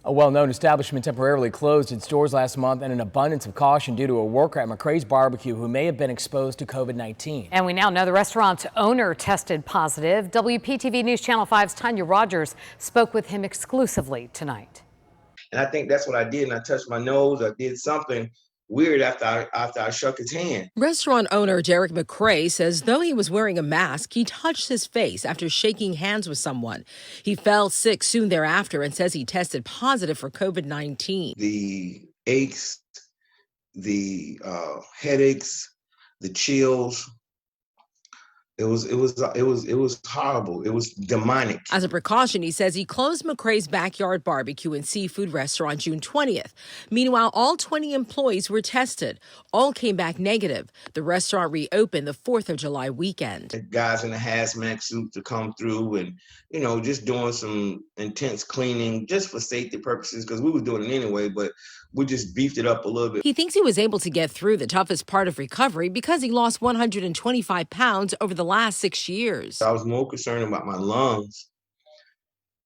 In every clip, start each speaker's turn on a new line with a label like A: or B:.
A: A well-known establishment temporarily closed its doors last month in an abundance of caution due to a worker at McCray's BBQ who may have been exposed to COVID-19.
B: And we now know the restaurant's owner tested positive. WPTV News Channel 5's Tanya Rogers spoke with him exclusively tonight.
C: And I think that's what I did. And I touched my nose. I did something weird after I shook his hand.
D: Restaurant owner Derrick McCray says though he was wearing a mask, he touched his face after shaking hands with someone. He fell sick soon thereafter and says he tested positive for COVID-19.
C: The aches, the headaches, the chills. It was horrible. It was demonic.
D: As a precaution, he says he closed McCray's Backyard Barbecue and Seafood Restaurant June 20th. Meanwhile, all 20 employees were tested. All came back negative. The restaurant reopened the 4th of July weekend.
C: The guys in the hazmat suit to come through and, just doing some intense cleaning just for safety purposes because we were doing it anyway, but we just beefed it up a little bit.
D: He thinks he was able to get through the toughest part of recovery because he lost 125 pounds over the last 6 years.
C: I was more concerned about my lungs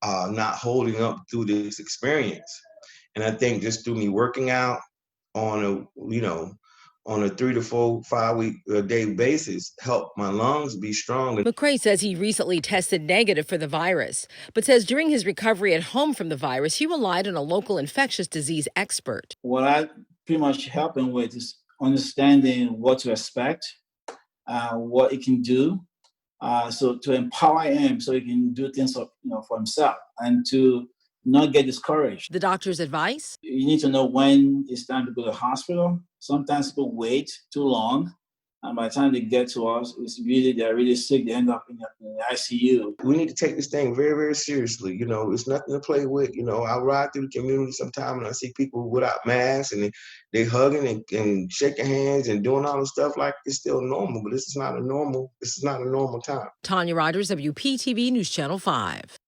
C: not holding up through this experience. And I think just through me working out on a 3 to 4, 5 week a day basis helped my lungs be strong.
D: McCray says he recently tested negative for the virus, but says during his recovery at home from the virus, he relied on a local infectious disease expert.
E: What I pretty much help him with is understanding what to expect, what he can do, so to empower him so he can do things for himself and to not get discouraged.
D: The doctor's advice?
E: You need to know when it's time to go to the hospital. Sometimes people wait too long, and by the time they get to us, they're really sick. They end up in the ICU.
C: We need to take this thing very, very seriously. It's nothing to play with. I ride through the community sometimes and I see people without masks and they hugging and shaking hands and doing all this stuff like it's still normal, but this is not a normal time.
D: Tanya Rogers, WPTV News Channel 5.